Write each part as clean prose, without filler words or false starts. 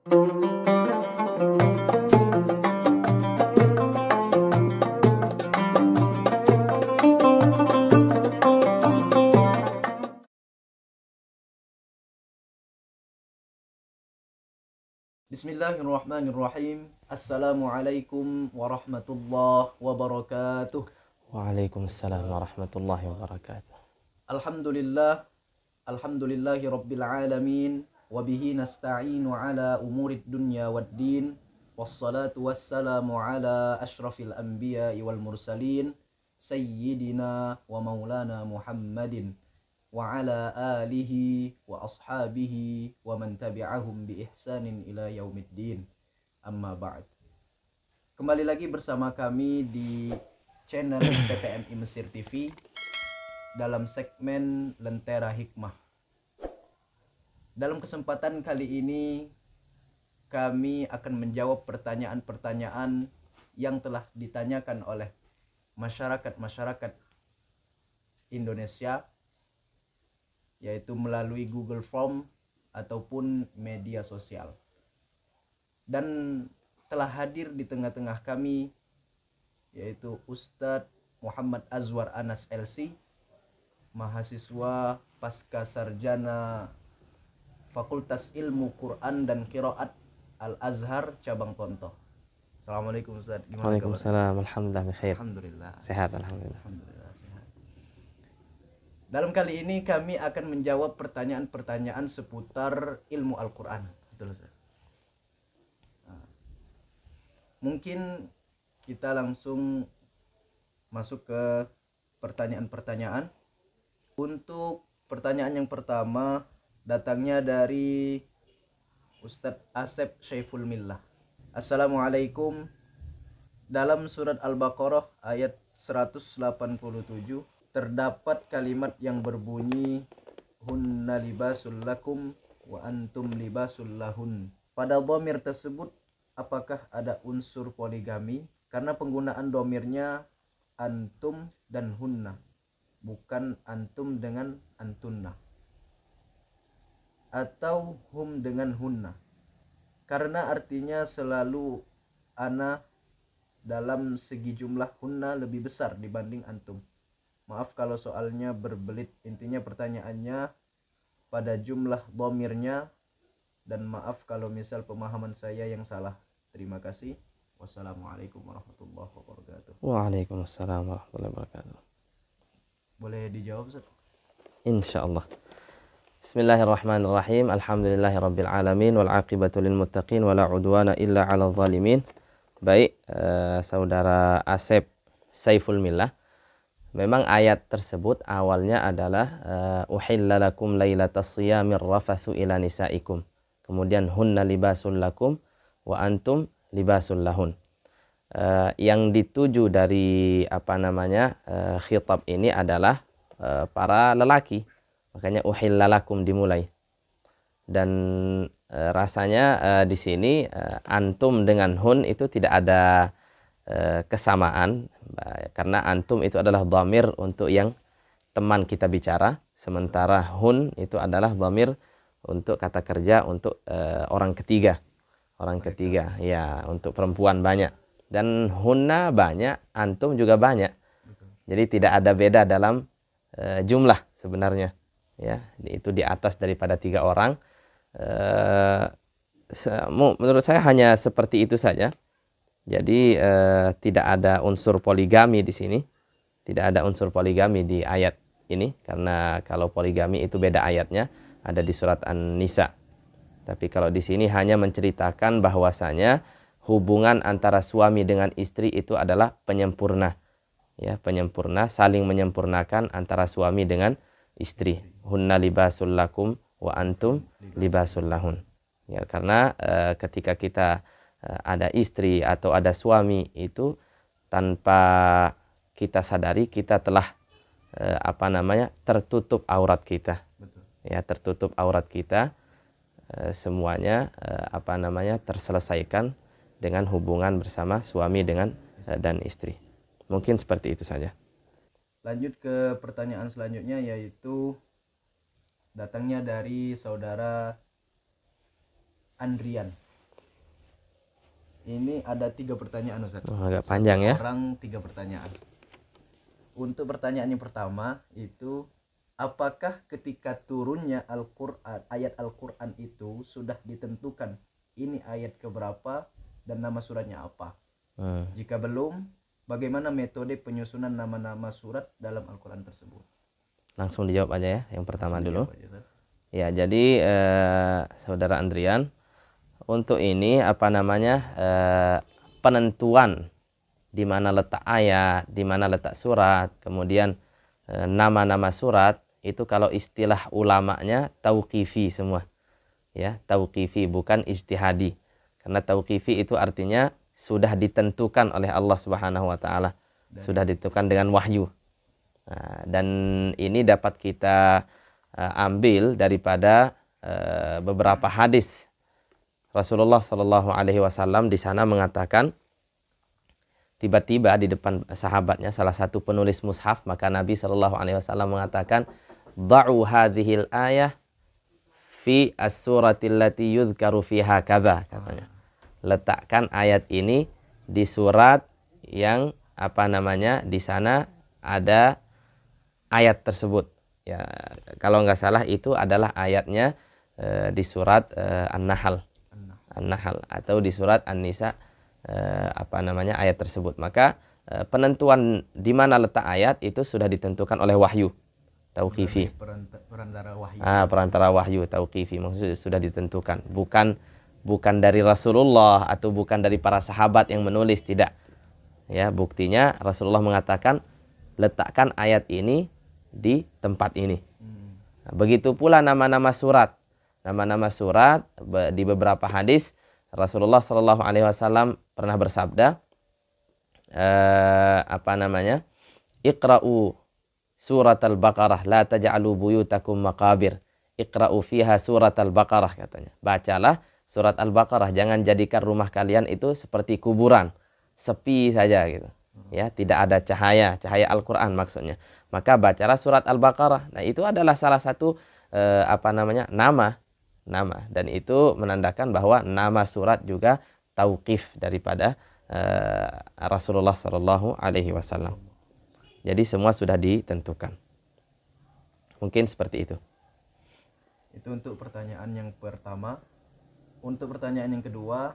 Bismillahirrahmanirrahim. Assalamualaikum warahmatullahi wabarakatuh. Waalaikumsalam warahmatullahi wabarakatuh. Alhamdulillahi rabbil alamin. Wabihi nasta'inu ala umurid dunya waddin. Wassalatu wassalamu ala ashrafil anbiya'i wal mursalin. Sayyidina wa maulana Muhammadin. Wa ala alihi wa ashabihi wa man tabi'ahum bi ihsanin ila yaumiddin. Amma ba'd. Kembali lagi bersama kami di channel PPMI Mesir TV dalam segmen Lentera Hikmah. Dalam kesempatan kali ini kami akan menjawab pertanyaan-pertanyaan yang telah ditanyakan oleh masyarakat Indonesia, yaitu melalui Google Form ataupun media sosial. Dan telah hadir di tengah-tengah kami yaitu Ustadz Muhammad Azwar Anas LC, mahasiswa pasca sarjana Fakultas Ilmu Quran dan Qiraat Al-Azhar cabang Tontoh. Assalamualaikum Ustadz. Waalaikumsalam. Alhamdulillah bikhair. Alhamdulillah. Sehat alhamdulillah. Dalam kali ini kami akan menjawab pertanyaan-pertanyaan seputar ilmu Al-Quran. Betul, Ustaz? Mungkin kita langsung masuk ke pertanyaan-pertanyaan. Untuk pertanyaan yang pertama datangnya dari Ustadz Asep Syaiful Millah. Assalamualaikum. Dalam surat Al-Baqarah ayat 187 terdapat kalimat yang berbunyi hunna libasul lakum wa antum libasul lahun. Pada dhamir tersebut apakah ada unsur poligami? Karena penggunaan dhamirnya antum dan hunna, bukan antum dengan antunna atau hum dengan hunna. Karena artinya selalu ana dalam segi jumlah hunna lebih besar dibanding antum. Maaf kalau soalnya berbelit. Intinya pertanyaannya pada jumlah dhamirnya, dan maaf kalau misal pemahaman saya yang salah. Terima kasih. Wassalamualaikum warahmatullahi wabarakatuh. Waalaikumsalam warahmatullahi wabarakatuh. Boleh dijawab, Ustaz? Insyaallah. Bismillahirrahmanirrahim. Alhamdulillahirabbil alamin wal aqibatu lil muttaqin wala udwana illa 'alal zalimin. Baik, saudara Asep Saiful Millah. Memang ayat tersebut awalnya adalah uhilla lakum lailatas shiyamir rafathu ila nisaikum. Kemudian hunna libasul lakum wa antum libasul lahun. Yang dituju dari khitab ini adalah para lelaki. Makanya uhilla lakum dimulai. Dan rasanya di sini antum dengan hun itu tidak ada kesamaan, karena antum itu adalah dhamir untuk yang teman kita bicara, sementara hun itu adalah dhamir untuk kata kerja untuk orang ketiga ya, untuk perempuan banyak, dan hunna banyak, antum juga banyak. Jadi tidak ada beda dalam jumlah sebenarnya ya, itu di atas daripada 3 orang. Menurut saya hanya seperti itu saja. Jadi tidak ada unsur poligami di sini. Tidak ada unsur poligami di ayat ini, karena kalau poligami itu beda ayatnya, ada di surat An-Nisa. Tapi kalau di sini hanya menceritakan bahwasanya hubungan antara suami dengan istri itu adalah penyempurna. Ya, penyempurna, saling menyempurnakan antara suami dengan istri. Hunna libasul lakum wa antum libasul lahun. Ya, karena ketika kita ada istri atau ada suami, itu tanpa kita sadari kita telah tertutup aurat kita. Betul. Ya, tertutup aurat kita, semuanya terselesaikan dengan hubungan bersama suami dengan dan istri. Mungkin seperti itu saja. Lanjut ke pertanyaan selanjutnya, yaitu datangnya dari saudara Andrian. Ini ada 3 pertanyaan Ustaz. Oh, agak panjang ya. Orang 3 pertanyaan. Untuk pertanyaan yang pertama itu, apakah ketika turunnya Al-Quran, ayat Al-Quran itu sudah ditentukan ini ayat keberapa dan nama suratnya apa? Jika belum, bagaimana metode penyusunan nama-nama surat dalam Al-Quran tersebut? Langsung dijawab aja ya, yang pertama dulu. Aja, ya, jadi Saudara Andrian, untuk ini penentuan di mana letak ayat, di mana letak surat, kemudian nama-nama surat itu kalau istilah ulamanya tauqifi semua. Ya, tauqifi bukan ijtihadi. Karena tauqifi itu artinya sudah ditentukan oleh Allah Subhanahu wa taala, sudah ditentukan dengan wahyu. Nah, dan ini dapat kita ambil daripada beberapa hadis Rasulullah Shallallahu Alaihi Wasallam di sana mengatakan, tiba-tiba di depan sahabatnya salah satu penulis mushaf, maka Nabi Shallallahu Alaihi Wasallam mengatakan, "Da'u hadhil ayah fi as-suratil lati yudhkaru fiha kadza," katanya. Letakkan ayat ini di surat yang di sana ada ayat tersebut. Ya, kalau nggak salah itu adalah ayatnya di surat An-Nahl. An-Nahl atau di surat An-Nisa ayat tersebut. Maka penentuan di mana letak ayat itu sudah ditentukan oleh wahyu tauqifi. Perantara wahyu. Perantara wahyu tauqifi maksudnya sudah ditentukan. Bukan dari Rasulullah atau bukan dari para sahabat yang menulis, tidak. Ya, buktinya Rasulullah mengatakan letakkan ayat ini di tempat ini. Nah, begitu pula nama-nama surat. Nama-nama surat di beberapa hadis Rasulullah Shallallahu Alaihi Wasallam pernah bersabda, Iqra'u surat al-Baqarah, la taj'alu buyutakum maqabir. Iqra'u fiha surat al-Baqarah, katanya. Bacalah surat al-Baqarah, jangan jadikan rumah kalian itu seperti kuburan, sepi saja gitu. Ya, tidak ada cahaya Al-Qur'an maksudnya. Maka bacalah surat al-Baqarah. Nah, itu adalah salah satu nama, dan itu menandakan bahwa nama surat juga tauqif daripada Rasulullah Shallallahu Alaihi Wasallam. Jadi semua sudah ditentukan. Mungkin seperti itu. Itu untuk pertanyaan yang pertama. Untuk pertanyaan yang kedua,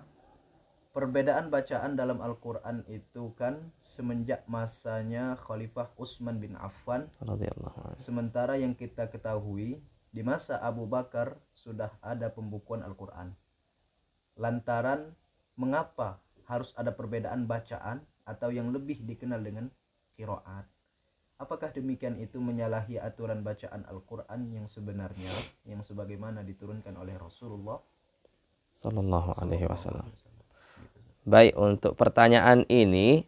perbedaan bacaan dalam Al-Quran itu kan semenjak masanya Khalifah Utsman bin Affan. Sementara yang kita ketahui di masa Abu Bakar sudah ada pembukuan Al-Quran. Lantaran mengapa harus ada perbedaan bacaan atau yang lebih dikenal dengan qiraat? Apakah demikian itu menyalahi aturan bacaan Al-Quran yang sebenarnya, yang sebagaimana diturunkan oleh Rasulullah Sallallahu Alaihi Wasallam? Baik, untuk pertanyaan ini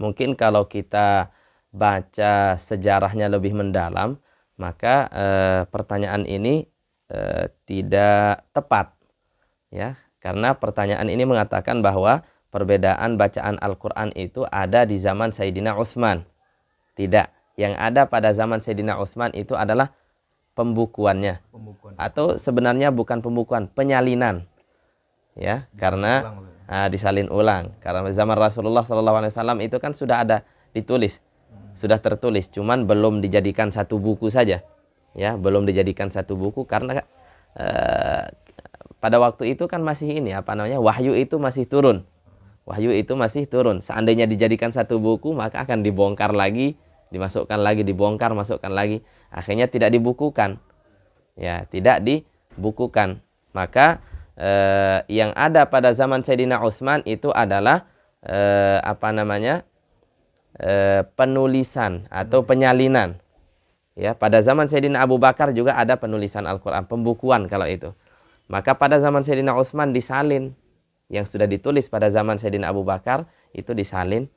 mungkin kalau kita baca sejarahnya lebih mendalam, maka pertanyaan ini tidak tepat, ya, karena pertanyaan ini mengatakan bahwa perbedaan bacaan Al-Quran itu ada di zaman Sayyidina Utsman. Tidak, yang ada pada zaman Sayyidina Utsman itu adalah pembukuannya. Atau sebenarnya bukan pembukuan, penyalinan, ya, karena disalin ulang. Karena zaman Rasulullah SAW itu kan sudah ada ditulis, sudah tertulis, cuman belum dijadikan satu buku saja, ya, belum dijadikan satu buku karena pada waktu itu kan masih wahyu itu masih turun. Wahyu itu masih turun. Seandainya dijadikan satu buku, maka akan dibongkar lagi, dimasukkan lagi, dibongkar, masukkan lagi. Akhirnya tidak dibukukan. Ya, tidak dibukukan. Maka yang ada pada zaman Sayyidina Utsman itu adalah penulisan atau penyalinan. Ya, pada zaman Sayyidina Abu Bakar juga ada penulisan Al-Quran, pembukuan kalau itu. Maka pada zaman Sayyidina Utsman disalin. Yang sudah ditulis pada zaman Sayyidina Abu Bakar itu disalin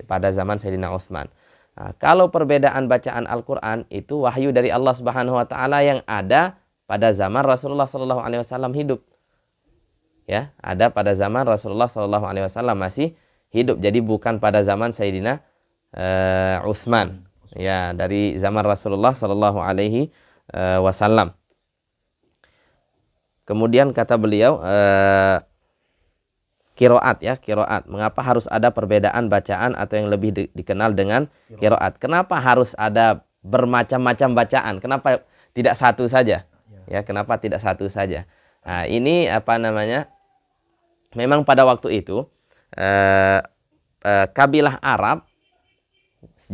pada zaman Sayyidina Utsman. Nah, kalau perbedaan bacaan Al-Quran itu wahyu dari Allah Subhanahu Wa Taala yang ada pada zaman Rasulullah Sallallahu Alaihi Wasallam hidup. Ya, ada pada zaman Rasulullah Sallallahu Alaihi Wasallam masih hidup. Jadi bukan pada zaman Sayyidina Utsman. Ya, dari zaman Rasulullah Sallallahu Alaihi Wasallam. Kemudian kata beliau kiroat ya, kiroat. Mengapa harus ada perbedaan bacaan atau yang lebih dikenal dengan kiroat? Kenapa harus ada bermacam-macam bacaan? Kenapa tidak satu saja? Ya, kenapa tidak satu saja? Nah, ini apa namanya? Memang pada waktu itu kabilah Arab,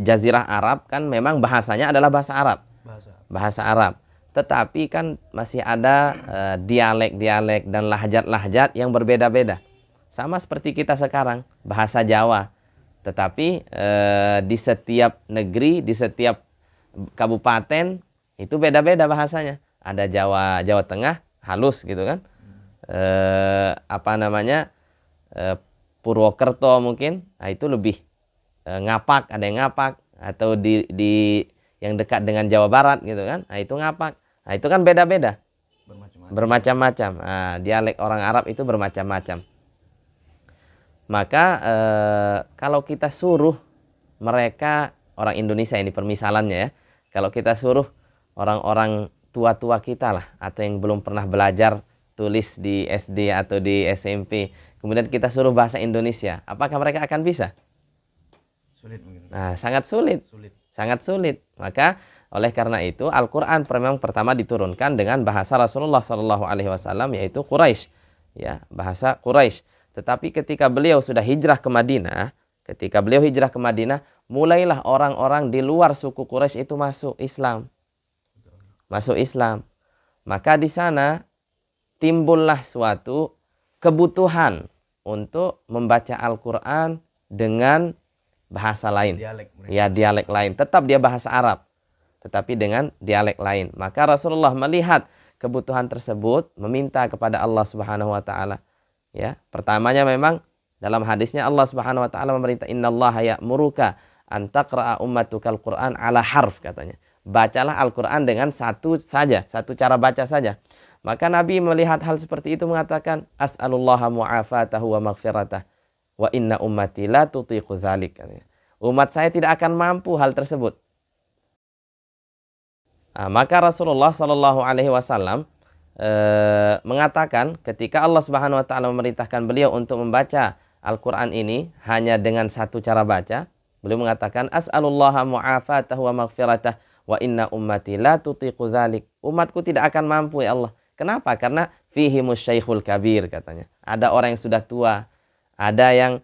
Jazirah Arab kan memang bahasanya adalah bahasa Arab. Bahasa Arab. Tetapi kan masih ada dialek-dialek dan lahjat-lahjat yang berbeda-beda. Sama seperti kita sekarang, bahasa Jawa. Tetapi di setiap negeri, di setiap kabupaten, itu beda-beda bahasanya. Ada Jawa Tengah, halus gitu kan. Apa namanya, Purwokerto mungkin, nah itu lebih ngapak, ada yang ngapak. Atau di yang dekat dengan Jawa Barat gitu kan, nah itu ngapak. Nah itu kan beda-beda. Bermacam-macam. Nah, dialek orang Arab itu bermacam-macam. Maka kalau kita suruh mereka, orang Indonesia ini permisalannya ya, kalau kita suruh orang-orang tua-tua kita lah, atau yang belum pernah belajar tulis di SD atau di SMP, kemudian kita suruh bahasa Indonesia, apakah mereka akan bisa? Sulit mungkin. Nah, sangat sulit. Sangat sulit. Maka oleh karena itu Al-Quran memang pertama diturunkan dengan bahasa Rasulullah SAW, yaitu Quraisy, ya, bahasa Quraisy. Tetapi ketika beliau sudah hijrah ke Madinah, mulailah orang-orang di luar suku Quraisy itu masuk Islam. Maka di sana timbullah suatu kebutuhan untuk membaca Al-Quran dengan bahasa lain. Dialek lain. Tetap dia bahasa Arab, tetapi dengan dialek lain. Maka Rasulullah melihat kebutuhan tersebut, meminta kepada Allah Subhanahu wa taala. Ya, pertamanya memang dalam hadisnya Allah Subhanahu wa taala memerintah, innallaha ya'muruka an taqra'a ummatukal Qur'an ala harf, katanya. Bacalah Al-Qur'an dengan satu cara baca saja. Maka Nabi melihat hal seperti itu mengatakan, as'alullaha mu'afatahu wa maghfiratah wa inna ummati la tutiqu dzalik. Umat saya tidak akan mampu hal tersebut. Nah, maka Rasulullah Shallallahu alaihi wasallam mengatakan ketika Allah Subhanahu wa taala memerintahkan beliau untuk membaca Al-Qur'an ini hanya dengan satu cara baca, beliau mengatakan as'alullaha mu'afatahu wa maghfiratah wa inna ummati la tutiqu dzalik. Umatku tidak akan mampu ya Allah. Kenapa? Karena fihimus syaikhul kabir, katanya. Ada orang yang sudah tua, ada yang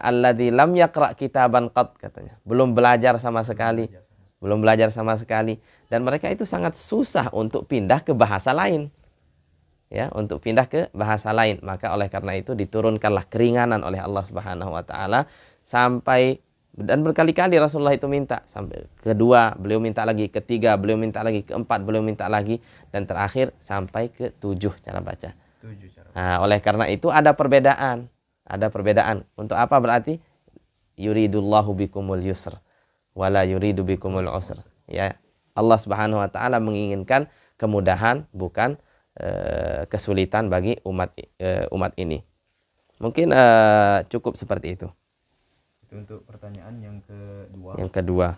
alladzi lam yaqra kitaban qat, katanya. Belum belajar sama sekali. Dan mereka itu sangat susah untuk pindah ke bahasa lain. Ya, untuk pindah ke bahasa lain. Maka oleh karena itu diturunkanlah keringanan oleh Allah Subhanahu wa taala sampai, dan berkali-kali Rasulullah itu minta, sampai kedua beliau minta lagi, ketiga beliau minta lagi, keempat beliau minta lagi, dan terakhir sampai ke 7 cara baca. Nah, oleh karena itu ada perbedaan. Untuk apa berarti? Yuridullahu bikumul yusr wala yuridu bikumul usr. Ya, Allah Subhanahu wa taala menginginkan kemudahan, bukan kesulitan bagi umat ini. Mungkin cukup seperti itu. Itu untuk pertanyaan yang kedua.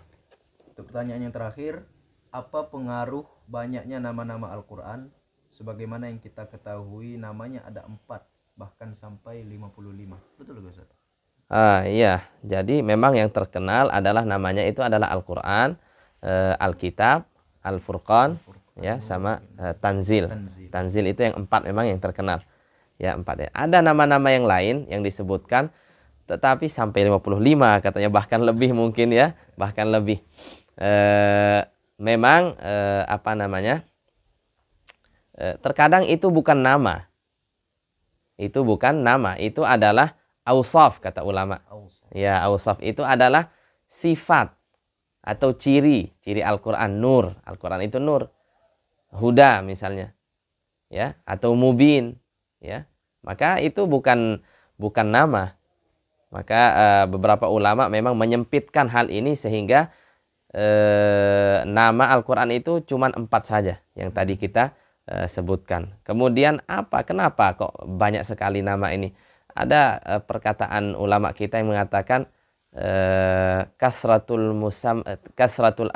Untuk pertanyaan yang terakhir, apa pengaruh banyaknya nama-nama Al-Quran? Sebagaimana yang kita ketahui namanya ada 4, bahkan sampai 55. Betul gak Ustaz? Iya, jadi memang yang terkenal adalah namanya itu adalah Al-Quran, Alkitab, Al-Furqan, ya, sama Tanzil. Tanzil itu yang 4 memang yang terkenal. Ya, 4 ya. Ada nama-nama yang lain yang disebutkan, tetapi sampai 55 katanya, bahkan lebih mungkin ya, bahkan lebih. Memang apa namanya? Terkadang itu bukan nama. Itu adalah ausaf, kata ulama. Ya, ausaf itu adalah sifat atau ciri Al-Quran. Nur, Al-Quran itu nur. Huda misalnya, ya, atau mubin, ya. Maka itu bukan nama. Maka beberapa ulama memang menyempitkan hal ini sehingga nama Al-Quran itu cuma 4 saja yang tadi kita sebutkan. Kemudian kenapa kok banyak sekali nama ini? Ada perkataan ulama kita yang mengatakan kasratul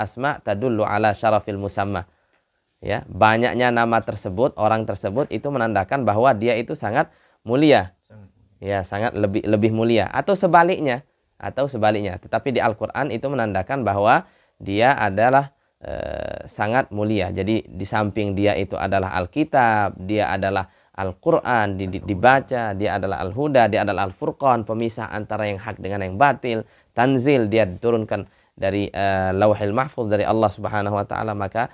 asma tadullu ala syarafil musamma. Ya, banyaknya nama tersebut, orang tersebut itu menandakan bahwa dia itu sangat mulia. Ya, sangat lebih mulia atau sebaliknya. Tetapi di Al-Qur'an itu menandakan bahwa dia adalah sangat mulia. Jadi di samping dia itu adalah Alkitab, dia adalah Al-Qur'an dibaca, dia adalah Al-Huda, dia adalah Al-Furqan, pemisah antara yang hak dengan yang batil, tanzil, dia diturunkan dari Lauhil Mahfuz dari Allah Subhanahu wa taala, maka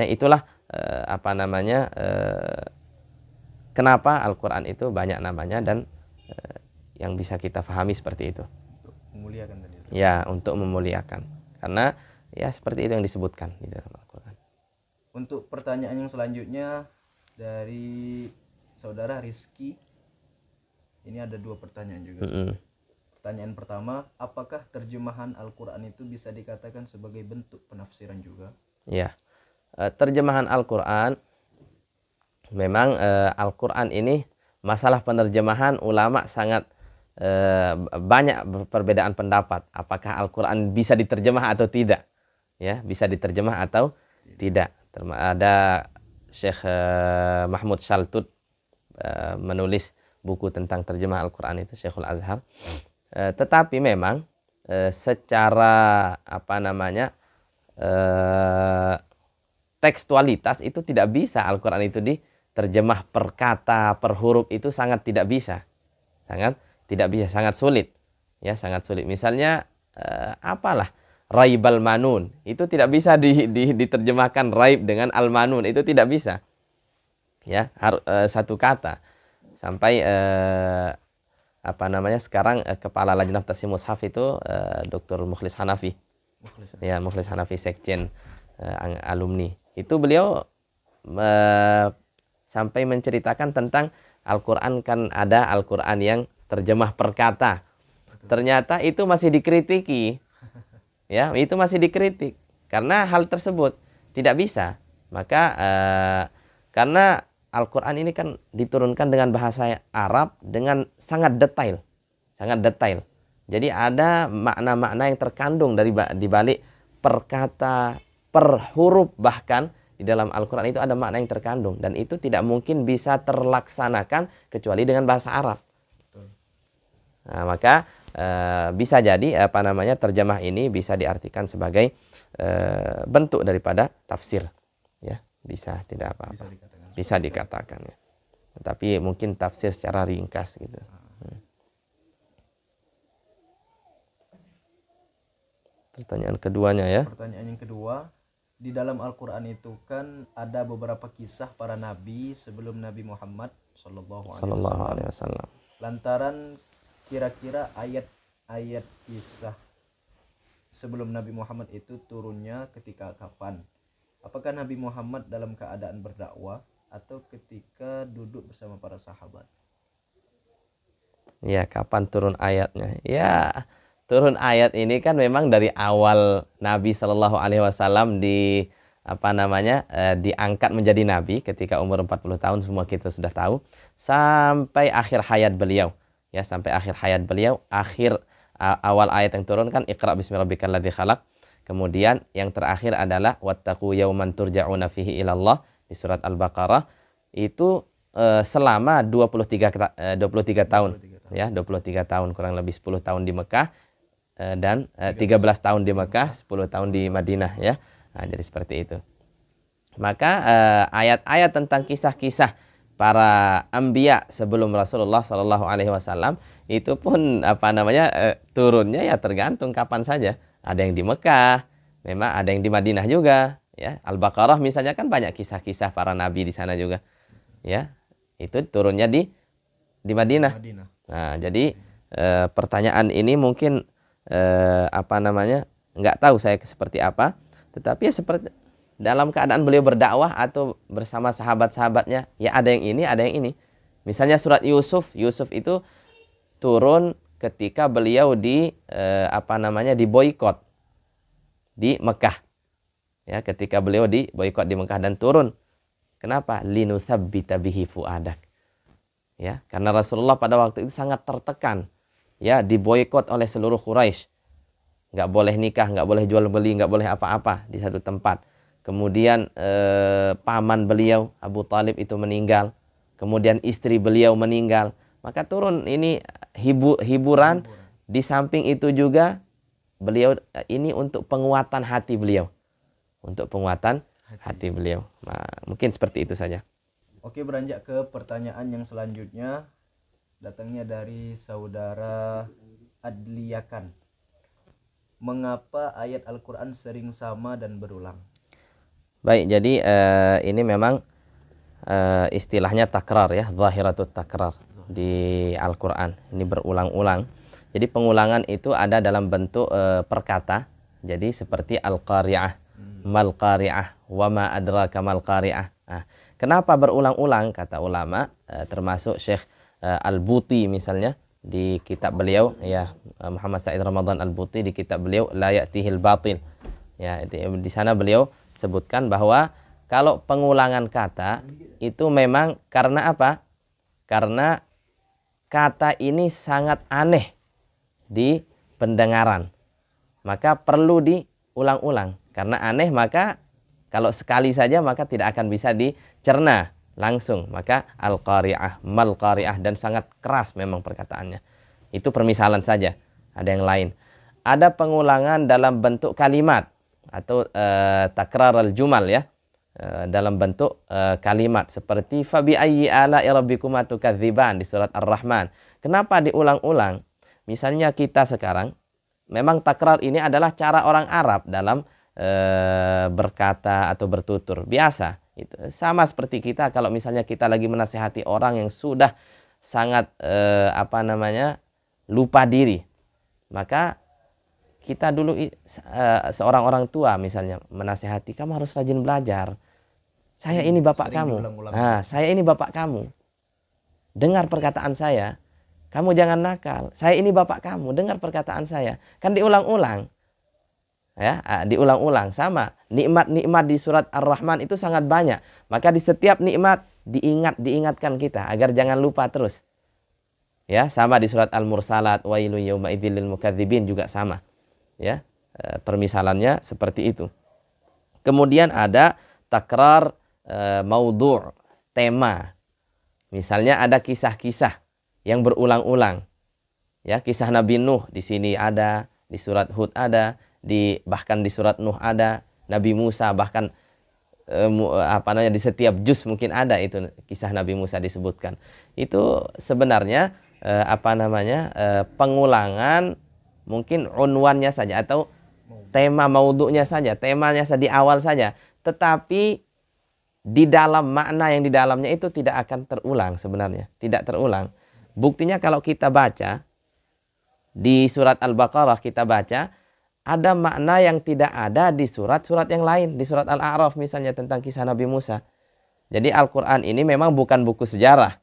itulah kenapa Al-Qur'an itu banyak namanya dan yang bisa kita pahami seperti itu. Untuk memuliakan tadi. Ya, untuk memuliakan. Karena ya seperti itu yang disebutkan di dalam Al-Qur'an. Untuk pertanyaan yang selanjutnya dari saudara Rizky. Ini ada 2 pertanyaan juga. Pertanyaan pertama, apakah terjemahan Al-Qur'an itu bisa dikatakan sebagai bentuk penafsiran juga? Ya. Terjemahan Al-Qur'an memang Al-Qur'an ini masalah penerjemahan ulama sangat banyak perbedaan pendapat. Apakah Al-Qur'an bisa diterjemah atau tidak? Ya, bisa diterjemah atau tidak. Ada Syekh Mahmud Shaltut menulis buku tentang terjemah Al-Qur'an itu, Syekhul Azhar. Tetapi memang secara tekstualitas itu tidak bisa Al-Qur'an itu diterjemah per kata, per huruf, itu sangat tidak bisa. Sangat sulit. Ya, sangat sulit. Misalnya Raibal Manun, itu tidak bisa diterjemahkan raib dengan al-manun, itu tidak bisa. Ya, satu kata. Sampai sekarang kepala Lajnah Tasihih Mushaf itu Dr. Mukhlis Hanafi. Ya, Mukhlis Hanafi Sekjen alumni. Itu beliau sampai menceritakan tentang Al-Qur'an, kan ada Al-Qur'an yang terjemah per kata. Ternyata itu masih dikritiki. Ya, itu masih dikritik karena hal tersebut tidak bisa. Maka karena Al-Qur'an ini kan diturunkan dengan bahasa Arab dengan sangat detail. Jadi ada makna-makna yang terkandung di balik per kata, per huruf, bahkan di dalam Al-Qur'an itu ada makna yang terkandung, dan itu tidak mungkin bisa terlaksanakan kecuali dengan bahasa Arab. Nah, maka bisa jadi terjemah ini bisa diartikan sebagai bentuk daripada tafsir. Ya, bisa, tidak apa-apa. Bisa dikatakan ya. Tapi mungkin tafsir secara ringkas gitu. Pertanyaan keduanya ya. Pertanyaan yang kedua, di dalam Al-Qur'an itu kan ada beberapa kisah para nabi sebelum Nabi Muhammad sallallahu alaihi wasallam. Lantaran kira-kira ayat-ayat kisah sebelum Nabi Muhammad itu turunnya ketika kapan? Apakah Nabi Muhammad dalam keadaan berdakwah atau ketika duduk bersama para sahabat? Ya, kapan turun ayatnya? Ya, turun ayat ini kan memang dari awal Nabi Shallallahu Alaihi Wasallam diangkat menjadi nabi ketika umur 40 tahun, semua kita sudah tahu, sampai akhir hayat beliau. Ya, sampai akhir hayat beliau, awal ayat yang turun kan Iqra bismi rabbikal ladzi khalaq. Kemudian yang terakhir adalah wattaqu yauman turja'una fihi ilallah di surat Al-Baqarah. Itu selama 23 tahun. Ya, 23 tahun, kurang lebih 10 tahun di Mekah dan 13 tahun di Mekah, 10 tahun di Madinah ya. Nah, jadi seperti itu. Maka ayat-ayat tentang kisah-kisah para anbiya sebelum Rasulullah Shallallahu Alaihi Wasallam itu pun turunnya ya tergantung kapan saja. Ada yang di Mekah, memang ada yang di Madinah juga. Ya, Al-Baqarah misalnya kan banyak kisah-kisah para nabi di sana juga. Ya, itu turunnya di Madinah. Nah, jadi pertanyaan ini mungkin nggak tahu saya seperti apa. Tetapi ya seperti dalam keadaan beliau berdakwah atau bersama sahabat-sahabatnya, ya ada yang ini, ada yang ini. Misalnya surat Yusuf itu turun ketika beliau diboikot di Mekah. Ya, ketika beliau diboikot di Mekah dan turun. Kenapa? Linutsabbita bihi fuadak. Ya, karena Rasulullah pada waktu itu sangat tertekan. Ya, diboikot oleh seluruh Quraisy. Nggak boleh nikah, nggak boleh jual beli, nggak boleh apa-apa di satu tempat. kemudian paman beliau Abu Talib itu meninggal, kemudian istri beliau meninggal, maka turun ini hiburan. Di samping itu juga beliau ini untuk penguatan hati beliau, untuk penguatan hati beliau. Nah, mungkin seperti itu saja. Oke, beranjak ke pertanyaan yang selanjutnya, datangnya dari saudara Adliakan. Mengapa ayat Al-Quran sering sama dan berulang? Baik, jadi ini memang istilahnya takrar ya, zahiratut takrar di Al-Quran. Ini berulang-ulang. Jadi pengulangan itu ada dalam bentuk perkata. Jadi seperti al-qari'ah, mal qari'ah, wa ma adraka mal qari'ah. Nah, kenapa berulang-ulang kata ulama, termasuk Syekh Al-Buti misalnya di kitab beliau ya, Muhammad Said Ramadan Al-Buti di kitab beliau La Ya'tihil Batil. Ya, di sana beliau sebutkan bahwa kalau pengulangan kata itu memang karena apa? Karena kata ini sangat aneh di pendengaran, maka perlu diulang-ulang. Karena aneh, maka kalau sekali saja maka tidak akan bisa dicerna langsung. Maka al-qari'ah, mal qari'ah, dan sangat keras memang perkataannya. Itu permisalan saja. Ada yang lain. Ada pengulangan dalam bentuk kalimat atau takrar al-jumal ya, dalam bentuk kalimat seperti fabi ayyi ala'i rabbikuma tukadziban di surat Ar-Rahman. Kenapa diulang-ulang? Misalnya kita sekarang, memang takrar ini adalah cara orang Arab dalam berkata atau bertutur. Biasa. Itu sama seperti kita kalau misalnya kita lagi menasihati orang yang sudah sangat lupa diri. Maka kita dulu seorang orang tua misalnya menasihati, kamu harus rajin belajar. Saya ini bapak kamu. Nah, saya ini bapak kamu. Dengar perkataan saya. Kamu jangan nakal. Saya ini bapak kamu. Dengar perkataan saya. Kan diulang-ulang. Ya, diulang-ulang. Sama. Nikmat-nikmat di surat Ar-Rahman itu sangat banyak. Maka di setiap nikmat diingatkan kita agar jangan lupa terus. Ya, sama di surat Al-Mursalat wailu yauma idzil lil mukadzibin juga sama. Ya, permisalannya seperti itu. Kemudian ada takrar maudhu', tema. Misalnya ada kisah-kisah yang berulang-ulang. Ya, kisah Nabi Nuh di sini ada, di surat Hud ada, bahkan di surat Nuh ada, Nabi Musa bahkan di setiap juz mungkin ada itu kisah Nabi Musa disebutkan. Itu sebenarnya pengulangan mungkin unwannya saja atau tema maudhu'nya saja, temanya saja di awal saja, tetapi di dalam makna yang di dalamnya itu tidak akan terulang sebenarnya, tidak terulang. Buktinya kalau kita baca di surat Al-Baqarah, kita baca ada makna yang tidak ada di surat-surat yang lain. Di surat Al-A'raf misalnya tentang kisah Nabi Musa. Jadi Al-Quran ini memang bukan buku sejarah.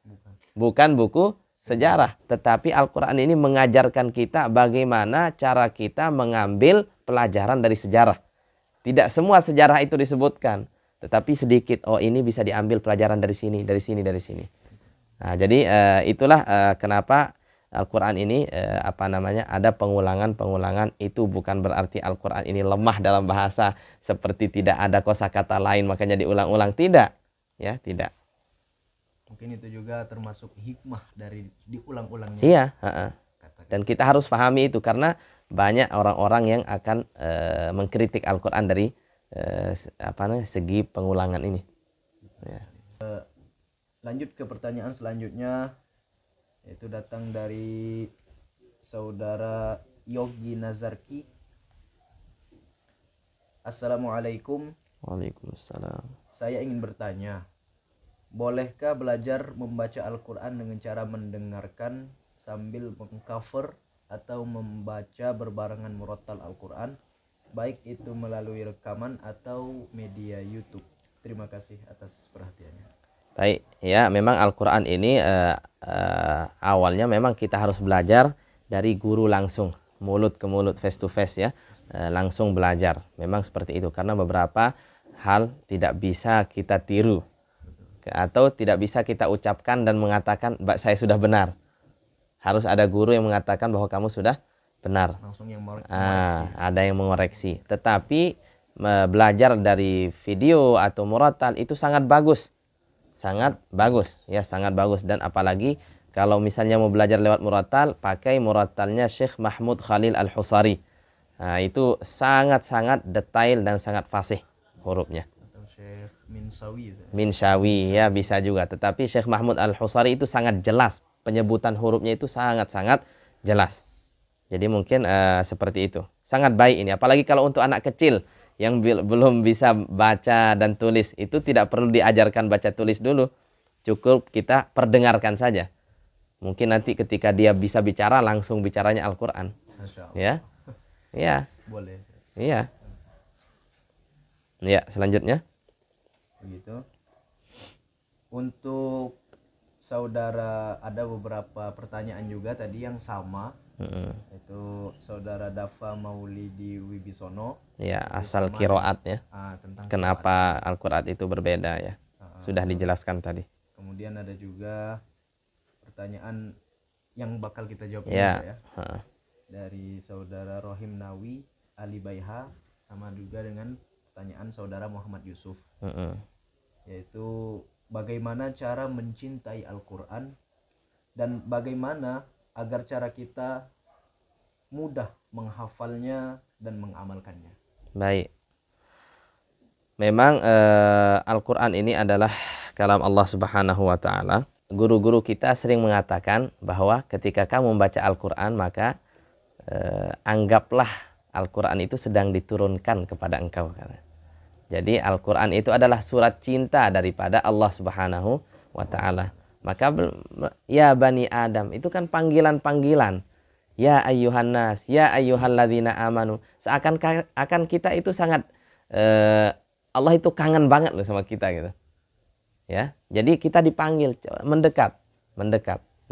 Bukan buku sejarah. Tetapi Al-Quran ini mengajarkan kita bagaimana cara kita mengambil pelajaran dari sejarah. Tidak semua sejarah itu disebutkan. Tetapi sedikit, oh ini bisa diambil pelajaran dari sini, dari sini, dari sini. Nah, jadi itulah kenapa Al-Quran ini ada pengulangan-pengulangan. Itu bukan berarti Al-Quran ini lemah dalam bahasa, seperti tidak ada kosakata lain makanya diulang-ulang. Tidak, ya tidak. Mungkin itu juga termasuk hikmah dari diulang-ulangnya. Iya. Dan kita harus pahami itu karena banyak orang-orang yang akan mengkritik Al-Quran dari segi pengulangan ini. Ya. Lanjut ke pertanyaan selanjutnya, yaitu datang dari saudara Yogi Nazarki. Assalamualaikum. Waalaikumsalam. Saya ingin bertanya, bolehkah belajar membaca Al-Quran dengan cara mendengarkan sambil mengcover atau membaca berbarengan murattal Al-Quran, baik itu melalui rekaman atau media YouTube? Terima kasih atas perhatiannya. Baik, ya memang Al-Quran ini awalnya memang kita harus belajar dari guru langsung, mulut ke mulut, face to face ya, langsung belajar. Memang seperti itu, karena beberapa hal tidak bisa kita tiru atau tidak bisa kita ucapkan dan mengatakan, "Mbak, saya sudah benar." Harus ada guru yang mengatakan bahwa kamu sudah benar. Langsung yang mengoreksi. Ada yang mengoreksi. Tetapi belajar dari video atau murattal itu sangat bagus. Sangat bagus, ya sangat bagus. Dan apalagi kalau misalnya mau belajar lewat murattal, pakai murattalnya Syekh Mahmud Khalil Al-Husari. Nah, itu sangat-sangat detail dan sangat fasih hurufnya. Atau Syekh Minshawi. Minshawi ya bisa juga. Tetapi Syekh Mahmud Al-Husari itu sangat jelas. Penyebutan hurufnya itu sangat-sangat jelas. Jadi mungkin seperti itu. Sangat baik ini. Apalagi kalau untuk anak kecil yang belum bisa baca dan tulis, itu tidak perlu diajarkan baca tulis dulu. Cukup kita perdengarkan saja. Mungkin nanti ketika dia bisa bicara, langsung bicaranya Al-Quran. Ya, ya, boleh. Iya. Ya, selanjutnya. Begitu. Untuk saudara, ada beberapa pertanyaan juga tadi yang sama. Itu saudara Dafa Maulidi Wibisono. Ya, asal kiroat ya. Tentang kenapa Al-Quran itu berbeda ya. Sudah dijelaskan tadi. Kemudian ada juga pertanyaan yang bakal kita jawab ya. Dari saudara Rohim Nawi Ali Baiha, sama juga dengan pertanyaan saudara Muhammad Yusuf. Yaitu bagaimana cara mencintai Al-Quran dan bagaimana agar cara kita mudah menghafalnya dan mengamalkannya. Baik. Memang Al-Quran ini adalah kalam Allah Subhanahu wa Ta'ala. Guru-guru kita sering mengatakan bahwa ketika kamu membaca Al-Quran, maka anggaplah Al-Quran itu sedang diturunkan kepada engkau. Jadi Al-Quran itu adalah surat cinta daripada Allah Subhanahu wa Ta'ala. Maka ya Bani Adam itu kan panggilan-panggilan. Ya ayyuhan nas, ya ayyuhalladzina amanu. Seakan-akan kita itu sangat Allah itu kangen banget loh sama kita gitu. Ya. Jadi kita dipanggil mendekat.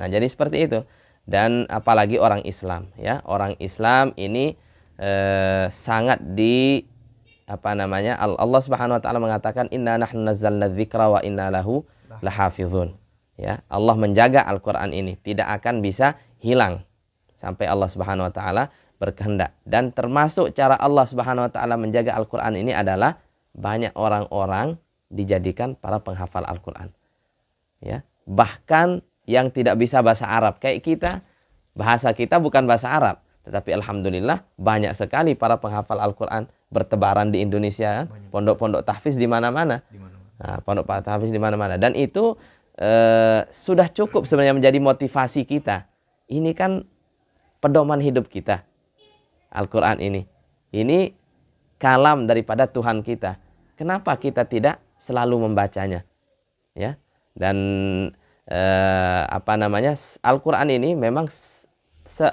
Nah, jadi seperti itu. Dan apalagi orang Islam ya. Orang Islam ini sangat Allah Subhanahu wa Ta'ala mengatakan inna nahnu nazzalna dzikra wa inna lahu lahafizun. Ya, Allah menjaga Al-Quran ini tidak akan bisa hilang sampai Allah Subhanahu wa Ta'ala berkehendak. Dan termasuk cara Allah Subhanahu wa Ta'ala menjaga Al-Quran ini adalah banyak orang-orang dijadikan para penghafal Al-Quran. Ya, bahkan yang tidak bisa bahasa Arab kayak kita, bahasa kita bukan bahasa Arab, tetapi alhamdulillah banyak sekali para penghafal Al-Quran bertebaran di Indonesia, kan? Pondok-pondok tahfiz di mana-mana. Nah, pondok tahfiz di mana-mana. Dan itu sudah cukup sebenarnya menjadi motivasi kita. Ini kan pedoman hidup kita. Al-Quran ini. Ini kalam daripada Tuhan kita. Kenapa kita tidak selalu membacanya? Ya. Dan Al-Quran ini memang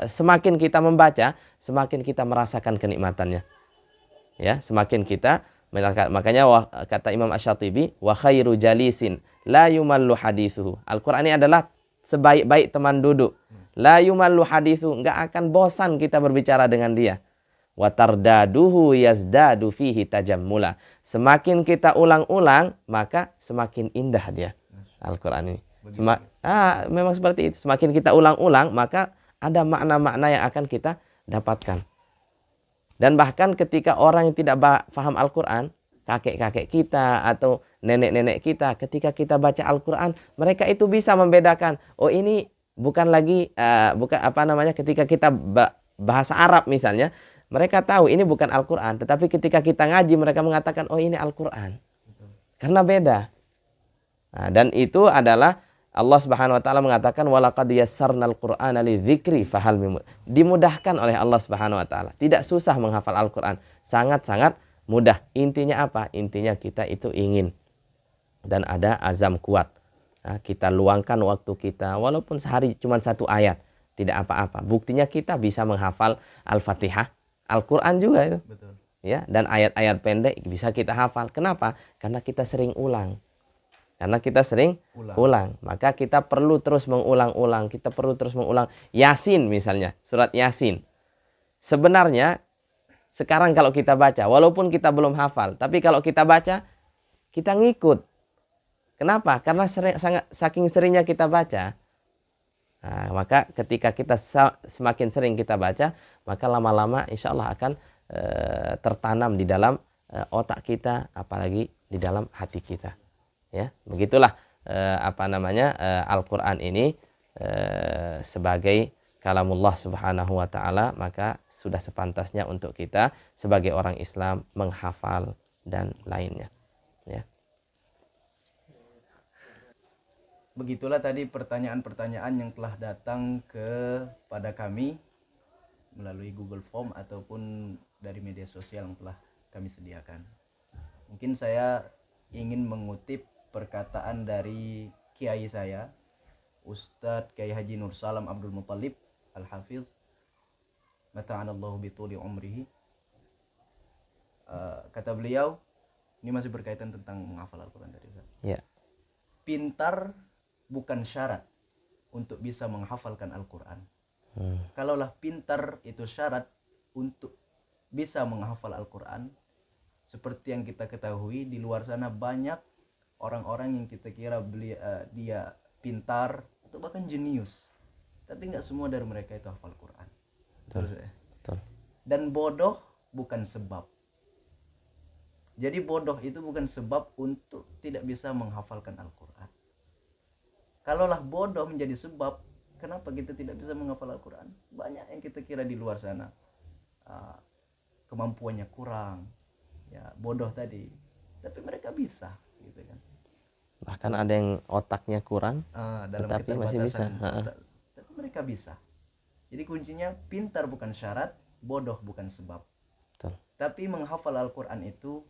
semakin kita membaca, semakin kita merasakan kenikmatannya. Ya, semakin kita makanya kata Imam Asy-Syatibi, wa khairu jalisin la yumallu hadithuhu. Al-Quran ini adalah sebaik-baik teman duduk. La yumallu hadithu, enggak akan bosan kita berbicara dengan dia. Wa tardaduhu yazdadu fihi tajammula. Semakin kita ulang-ulang, maka semakin indah dia. Al-Quran ini. Memang seperti itu. Semakin kita ulang-ulang, maka ada makna-makna yang akan kita dapatkan. Dan bahkan ketika orang yang tidak paham Al-Quran, kakek-kakek kita atau nenek-nenek kita, ketika kita baca Al-Quran, mereka itu bisa membedakan. Oh, ini bukan lagi ketika kita bahasa Arab misalnya, mereka tahu ini bukan Al-Quran. Tetapi ketika kita ngaji, mereka mengatakan, oh ini Al-Quran. Karena beda. Nah, dan itu adalah Allah Subhanahu wa Ta'ala mengatakan walaqad yassarnal Qur'ana lidzikri fahal mim. Dimudahkan oleh Allah Subhanahu wa Ta'ala. Tidak susah menghafal Al-Quran. Sangat-sangat mudah. Intinya apa? Intinya kita itu ingin dan ada azam kuat. Nah, kita luangkan waktu kita walaupun sehari cuma satu ayat, tidak apa-apa. Buktinya kita bisa menghafal Al-Fatihah, Al-Quran juga itu. Betul. Ya, dan ayat-ayat pendek bisa kita hafal. Kenapa? Karena kita sering ulang. Maka kita perlu terus mengulang-ulang. Kita perlu terus mengulang. Yasin misalnya, surat Yasin. Sebenarnya sekarang kalau kita baca, walaupun kita belum hafal, tapi kalau kita baca, kita ngikut. Kenapa? Karena saking seringnya kita baca. Nah, maka ketika kita semakin sering kita baca, maka lama-lama insya Allah akan tertanam di dalam otak kita, apalagi di dalam hati kita. Ya, begitulah Al-Qur'an ini sebagai kalamullah subhanahu wa ta'ala, maka sudah sepantasnya untuk kita sebagai orang Islam menghafal dan lainnya. Ya. Begitulah tadi pertanyaan-pertanyaan yang telah datang kepada kami melalui Google Form ataupun dari media sosial yang telah kami sediakan. Mungkin saya ingin mengutip perkataan dari kiai saya, Ustadz Kiai Haji Nur Salam Abdul Muttalib Al-Hafiz, mata'anallahu bituli umrihi. Kata beliau, ini masih berkaitan tentang menghafal Al-Quran tadi, Ustaz. Ya. Pintar bukan syarat untuk bisa menghafalkan Al-Quran. Kalaulah pintar itu syarat untuk bisa menghafal Al-Quran, seperti yang kita ketahui di luar sana banyak orang-orang yang kita kira dia pintar atau bahkan jenius, tapi nggak semua dari mereka itu hafal Quran. Betul. Dan bodoh bukan sebab. Jadi bodoh itu bukan sebab untuk tidak bisa menghafalkan Al-Quran. Kalaulah bodoh menjadi sebab, kenapa kita tidak bisa menghafal Al-Quran? Banyak yang kita kira di luar sana kemampuannya kurang, ya bodoh tadi, tapi mereka bisa, gitu kan. Bahkan ada yang otaknya kurang, dalam tetapi masih bisa. Tapi mereka bisa. Jadi kuncinya pintar bukan syarat, bodoh bukan sebab. Betul. Tapi menghafal Al-Quran itu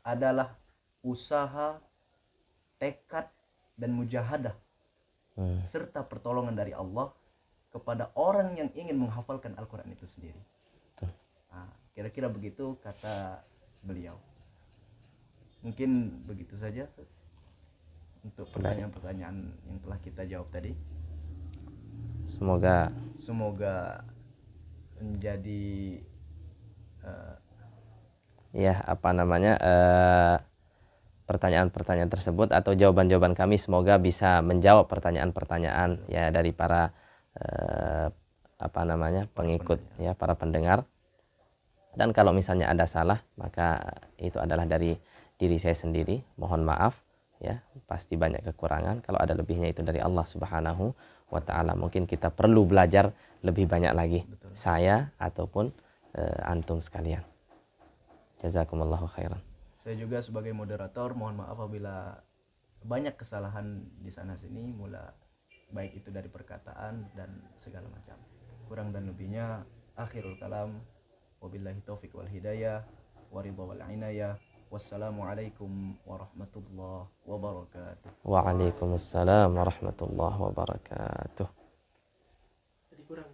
adalah usaha, tekad, dan mujahadah serta pertolongan dari Allah kepada orang yang ingin menghafalkan Al-Quran itu sendiri. Kira-kira begitu kata beliau. Mungkin begitu saja untuk pertanyaan-pertanyaan yang telah kita jawab tadi. Semoga menjadi pertanyaan-pertanyaan tersebut atau jawaban-jawaban kami semoga bisa menjawab pertanyaan-pertanyaan ya dari para pengikut ya, para pendengar. Dan kalau misalnya ada salah, maka itu adalah dari diri saya sendiri, mohon maaf ya, pasti banyak kekurangan. Kalau ada lebihnya itu dari Allah Subhanahu wa ta'ala. Mungkin kita perlu belajar lebih banyak lagi. Betul. Saya ataupun antum sekalian. Jazakumullahu khairan. Saya juga sebagai moderator mohon maaf apabila banyak kesalahan di sana sini, baik itu dari perkataan dan segala macam. Kurang dan lebihnya akhirul kalam, wabillahi taufiq wal hidayah, waridha wal inayah. Wassalamualaikum warahmatullahi wabarakatuh. Waalaikumsalam warahmatullahi wabarakatuh. Jadi kurang.